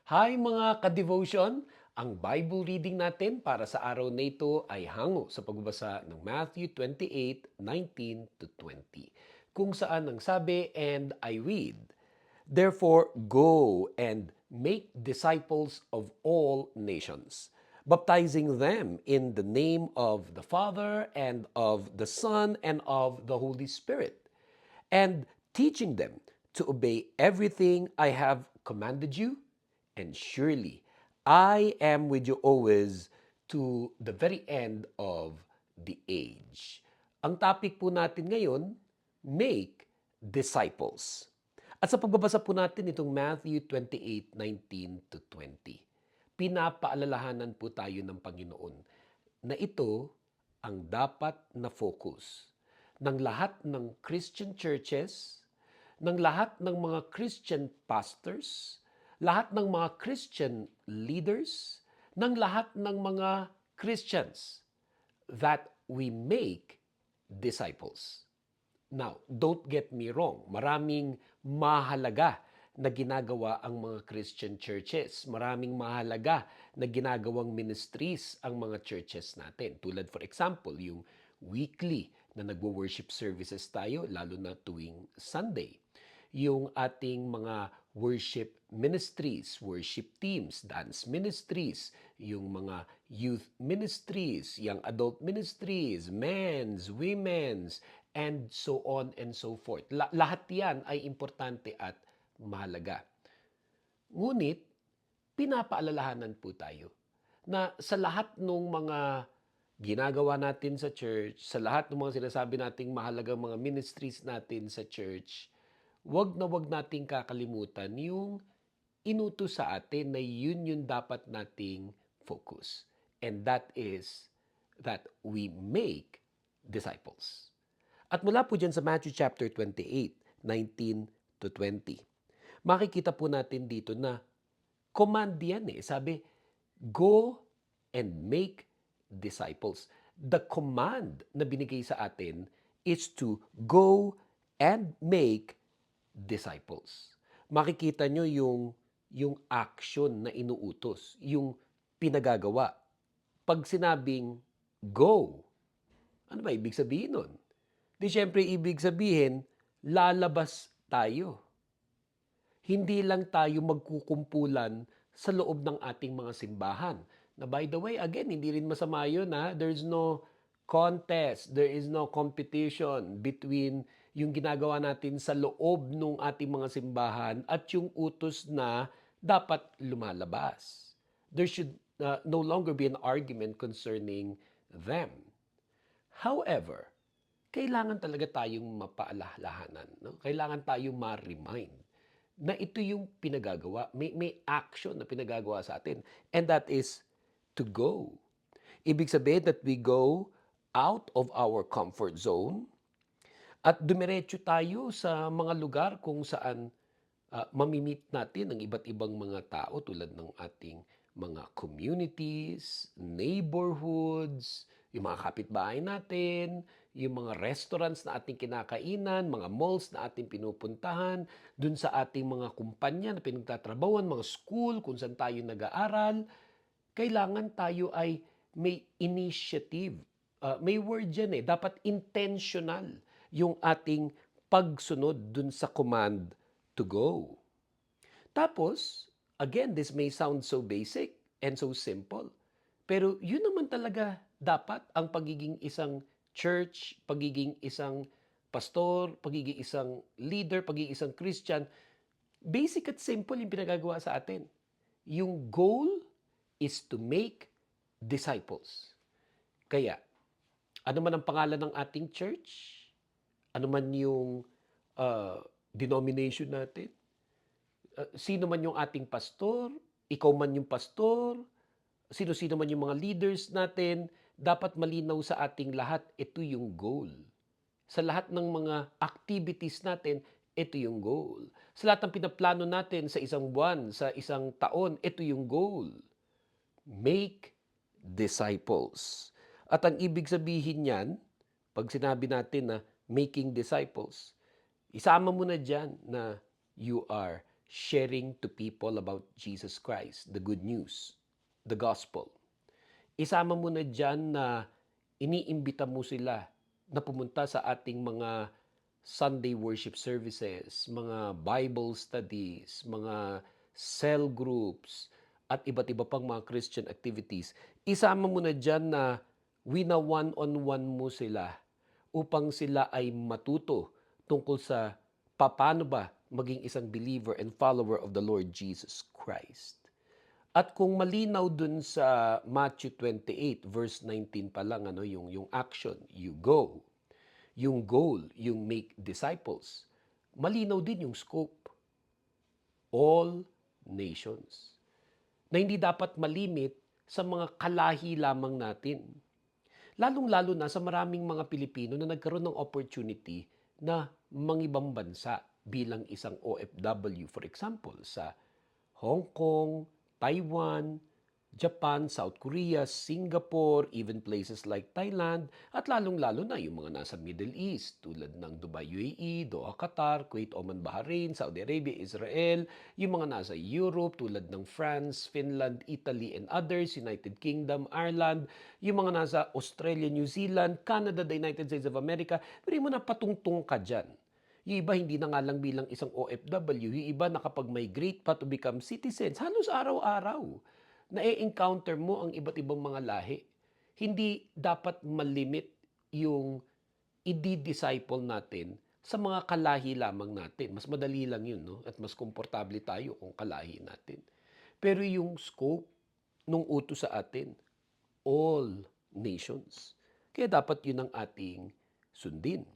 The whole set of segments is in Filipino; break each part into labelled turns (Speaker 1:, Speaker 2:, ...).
Speaker 1: Hi mga ka-devotion! Ang Bible reading natin para sa araw na ito ay hango sa pagbabasa ng Matthew 28:19 to 20, kung saan ang sabi, and I read, "Therefore go and make disciples of all nations, baptizing them in the name of the Father and of the Son and of the Holy Spirit, and teaching them to obey everything I have commanded you. And surely I am with you always to the very end of the age." Ang topic po natin ngayon, make disciples. At sa pagbabasa po natin itong Matthew 28:19 to 20, pinapaalalahanan po tayo ng Panginoon na ito ang dapat na focus ng lahat ng Christian churches, ng lahat ng mga Christian pastors, lahat ng mga Christian leaders, ng lahat ng mga Christians, that we make disciples. Now, don't get me wrong, maraming mahalaga na ginagawa ang mga Christian churches. Maraming mahalaga na ginagawang ministries ang mga churches natin. Tulad for example, yung weekly na nagwo-worship services tayo, lalo na tuwing Sunday. Yung ating mga worship ministries, worship teams, dance ministries, yung mga youth ministries, young adult ministries, men's, women's, and so on and so forth. Lahat yan ay importante at mahalaga. Ngunit, pinapaalalahanan po tayo na sa lahat ng mga ginagawa natin sa church, sa lahat ng mga sinasabi nating mahalagang mga ministries natin sa church, wag na wag nating kakalimutan yung inutos sa atin na yun yung dapat nating focus. And that is that we make disciples. At mula po dyan sa Matthew chapter 28:19 to 20, makikita po natin dito na command yan eh. Sabi, go and make disciples. The command na binigay sa atin is to go and make disciples. Makikita nyo yung action na inuutos, yung pinagagawa. Pag sinabing go, ano ba ibig sabihin nun? Di syempre ibig sabihin, lalabas tayo. Hindi lang tayo magkukumpulan sa loob ng ating mga simbahan. Na by the way, again, hindi rin masama yun ha. There's no contest, there is no competition between yung ginagawa natin sa loob ng ating mga simbahan at yung utos na dapat lumalabas. There should no longer be an argument concerning them. However, kailangan talaga tayong mapaalalahanan. No? Kailangan tayong ma-remind na ito yung pinagagawa. May action na pinagagawa sa atin. And that is to go. Ibig sabihin that we go out of our comfort zone at dumiretso tayo sa mga lugar kung saan mamimit natin ang iba't ibang mga tao tulad ng ating mga communities, neighborhoods, yung mga kapitbahay natin, yung mga restaurants na ating kinakainan, mga malls na ating pinupuntahan, dun sa ating mga kumpanya na pinagtatrabawan, mga school kung saan tayo nag-aaral. Kailangan tayo ay may initiative. May word dyan eh. Dapat intentional yung ating pagsunod dun sa command to go. Tapos, again, this may sound so basic and so simple. Pero yun naman talaga dapat ang pagiging isang church, pagiging isang pastor, pagiging isang leader, pagiging isang Christian. Basic at simple yung pinagagawa sa atin. Yung goal is to make disciples. Kaya, ano man ang pangalan ng ating church, ano man yung denomination natin, sino man yung ating pastor, ikaw man yung pastor, sino-sino man yung mga leaders natin, dapat malinaw sa ating lahat, ito yung goal. Sa lahat ng mga activities natin, ito yung goal. Sa lahat ng pinaplano natin sa isang buwan, sa isang taon, ito yung goal. Make disciples. At ang ibig sabihin niyan, pag sinabi natin na making disciples, isama mo na dyan na you are sharing to people about Jesus Christ, the good news, the gospel. Isama mo na dyan na iniimbita mo sila na pumunta sa ating mga Sunday worship services, mga Bible studies, mga cell groups, at iba't iba pang mga Christian activities. Isama mo na dyan na wina-one-on-one mo sila upang sila ay matuto tungkol sa paano ba maging isang believer and follower of the Lord Jesus Christ. At kung malinaw dun sa Matthew 28 verse 19 pa lang yung action, you go. Yung goal, yung make disciples. Malinaw din yung scope. All nations. Na hindi dapat malimit sa mga kalahi lamang natin. Lalong-lalo na sa maraming mga Pilipino na nagkaroon ng opportunity na mangibang bansa bilang isang OFW, for example, sa Hong Kong, Taiwan, Japan, South Korea, Singapore, even places like Thailand, at lalong-lalo na yung mga nasa Middle East tulad ng Dubai, UAE, Doha, Qatar, Kuwait, Oman, Bahrain, Saudi Arabia, Israel, yung mga nasa Europe tulad ng France, Finland, Italy, and others, United Kingdom, Ireland, yung mga nasa Australia, New Zealand, Canada, the United States of America, pero mo na patungtong ka dyan. Yung iba hindi na nga lang bilang isang OFW, yung iba nakapag-migrate pa to become citizens. Halos araw-araw na-encounter mo ang iba't ibang mga lahi. Hindi dapat malimit yung i-disciple natin sa mga kalahi lamang natin. Mas madali lang yun, no? At mas komportable tayo kung kalahi natin. Pero yung scope nung utos sa atin, all nations. Kaya dapat yun ang ating sundin.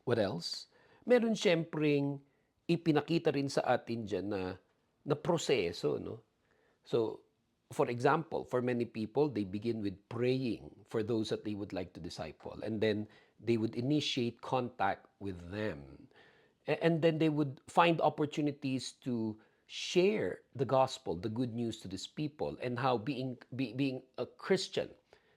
Speaker 1: What else? Meron siyempreng ipinakita rin sa atin dyan na proseso, no? So, for example, for many people, they begin with praying for those that they would like to disciple. And then they would initiate contact with them. And then they would find opportunities to share the gospel, the good news to these people, and how being a Christian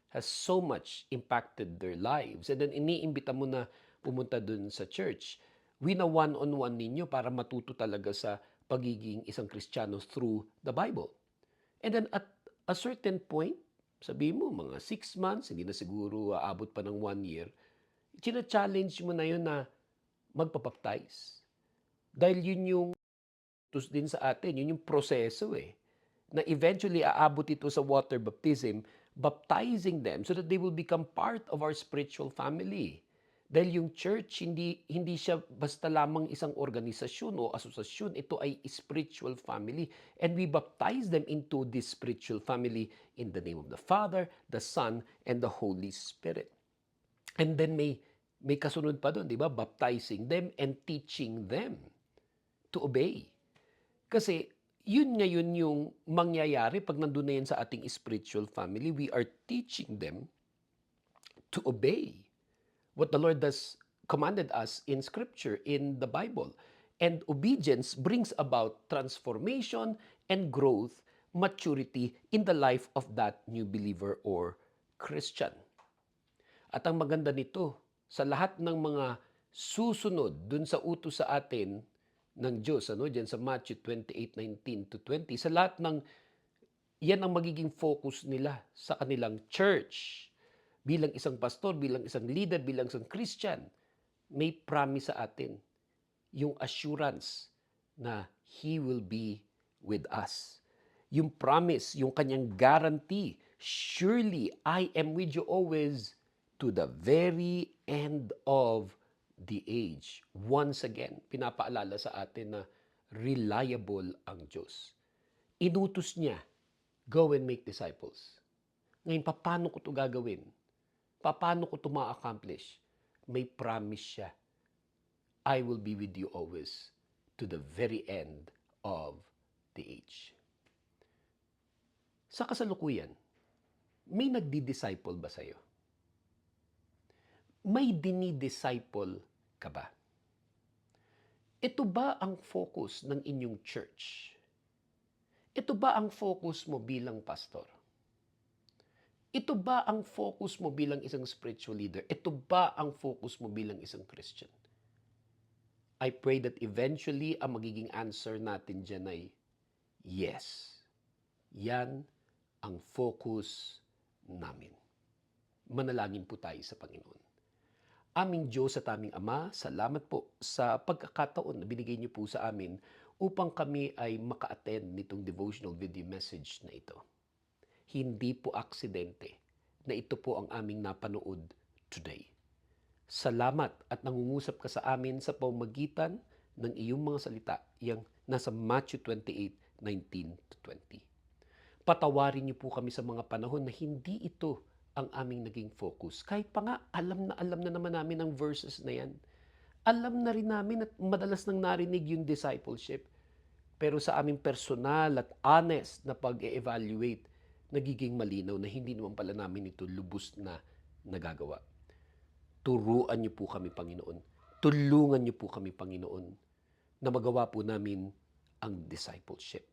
Speaker 1: has so much impacted their lives. And then iniimbita mo na pumunta dun sa church. Wina-one-on-one ninyo para matuto talaga sa pagiging isang Kristiyano through the Bible. And then at a certain point, sabi mo, mga 6 months, hindi na siguro aabot pa ng 1 year, china-challenge mo na yun na magpapaptize. Dahil yun yung tus din sa atin, yun yung proseso na eventually aabot ito sa water baptism, baptizing them so that they will become part of our spiritual family. Dahil yung church, hindi siya basta lamang isang organisasyon o asosasyon. Ito ay spiritual family. And we baptize them into this spiritual family in the name of the Father, the Son, and the Holy Spirit. And then may kasunod pa doon, di ba? Baptizing them and teaching them to obey. Kasi yun ngayon yung mangyayari pag nandun na yan sa ating spiritual family. We are teaching them to obey what the Lord has commanded us in Scripture, in the Bible. And obedience brings about transformation and growth, maturity in the life of that new believer or Christian. At ang maganda nito, sa lahat ng mga susunod dun sa utos sa atin ng Diyos, diyan sa Matthew 28:19-20, sa lahat ng yan ang magiging focus nila sa kanilang church. Bilang isang pastor, bilang isang leader, bilang isang Christian, may promise sa atin yung assurance na He will be with us. Yung promise, yung kanyang guarantee, surely I am with you always to the very end of the age. Once again, pinapaalala sa atin na reliable ang Diyos. Inutos niya, go and make disciples. Ngayon, paano ko ito gagawin? Paano ko ito ma-accomplish? May promise siya. I will be with you always to the very end of the age. Sa kasalukuyan, may nagdi-disciple ba sa'yo? May dinidisciple ka ba? Ito ba ang focus ng inyong church? Ito ba ang focus mo bilang pastor? Ito ba ang focus mo bilang isang spiritual leader? Ito ba ang focus mo bilang isang Christian? I pray that eventually ang magiging answer natin dyan ay yes. Yan ang focus namin. Manalangin po tayo sa Panginoon. Aming Diyos at aming Ama, salamat po sa pagkakataon na binigay niyo po sa amin upang kami ay maka-attend nitong devotional video message na ito. Hindi po aksidente na ito po ang aming napanood today. Salamat at nangungusap ka sa amin sa pamamagitan ng iyong mga salita, yang nasa Matthew 28:19-20. Patawarin niyo po kami sa mga panahon na hindi ito ang aming naging focus. Kahit pa nga, alam na naman namin ang verses na yan. Alam na rin namin at madalas nang narinig yung discipleship. Pero sa aming personal at honest na pag-evaluate, nagiging malinaw na hindi naman pala namin ito lubos na nagagawa. Turuan niyo po kami, Panginoon. Tulungan niyo po kami, Panginoon, na magawa po namin ang discipleship.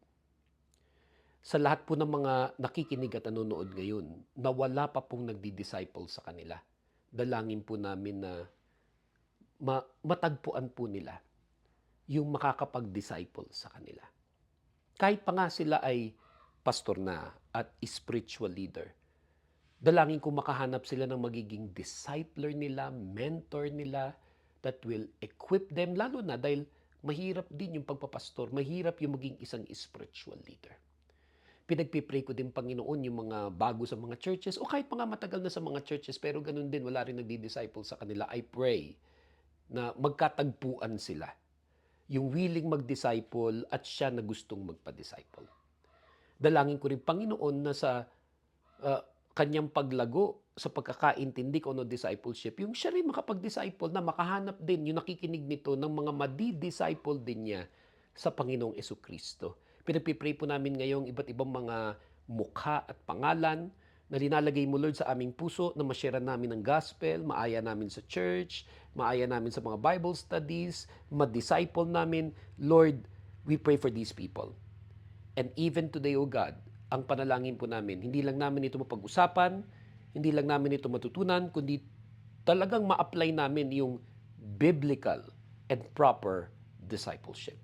Speaker 1: Sa lahat po ng mga nakikinig at nanonood ngayon, na wala pa pong nagdi-disciple sa kanila, dalangin po namin na matagpuan po nila yung makakapag-disciple sa kanila. Kahit pa nga sila ay pastor na at spiritual leader, dalangin ko makahanap sila ng magiging discipler nila, mentor nila, that will equip them, lalo na dahil mahirap din yung pagpapastor, mahirap yung maging isang spiritual leader. Pinagpipray ko din, Panginoon, yung mga bago sa mga churches o kahit pa nga matagal na sa mga churches pero ganun din, wala rin nagdi-disciple sa kanila. I pray na magkatagpuan sila. Yung willing mag-disciple at siya na gustong magpa-disciple. Dalangin ko rin, Panginoon, na sa kanyang paglago sa pagkakaintindi ko ng discipleship, yung siya rin makapag-disciple na makahanap din yung nakikinig nito ng mga madi-disciple din niya sa Panginoong Esukristo. Pinagpipray po namin ngayong iba't ibang mga mukha at pangalan na linalagay mo, Lord, sa aming puso na ma-share namin ng gospel, maaya namin sa church, maaya namin sa mga Bible studies, ma-disciple namin. Lord, we pray for these people. And even today, O God, ang panalangin po namin, hindi lang namin ito mapag-usapan, hindi lang namin ito matutunan, kundi talagang ma-apply namin yung biblical and proper discipleship.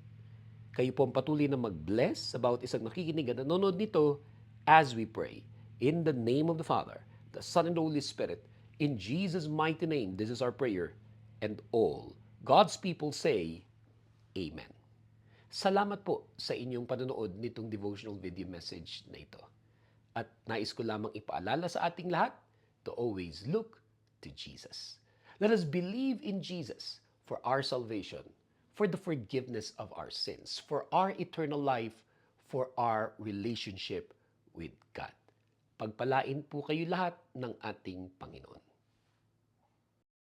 Speaker 1: Kayo po ang patuloy na mag-bless about isang nakikinig at nanonood nito as we pray. In the name of the Father, the Son, and the Holy Spirit, in Jesus' mighty name, this is our prayer. And all God's people say, Amen. Salamat po sa inyong panonood nitong devotional video message na ito. At nais ko lamang ipaalala sa ating lahat to always look to Jesus. Let us believe in Jesus for our salvation, for the forgiveness of our sins, for our eternal life, for our relationship with God. Pagpalain po kayo lahat ng ating Panginoon.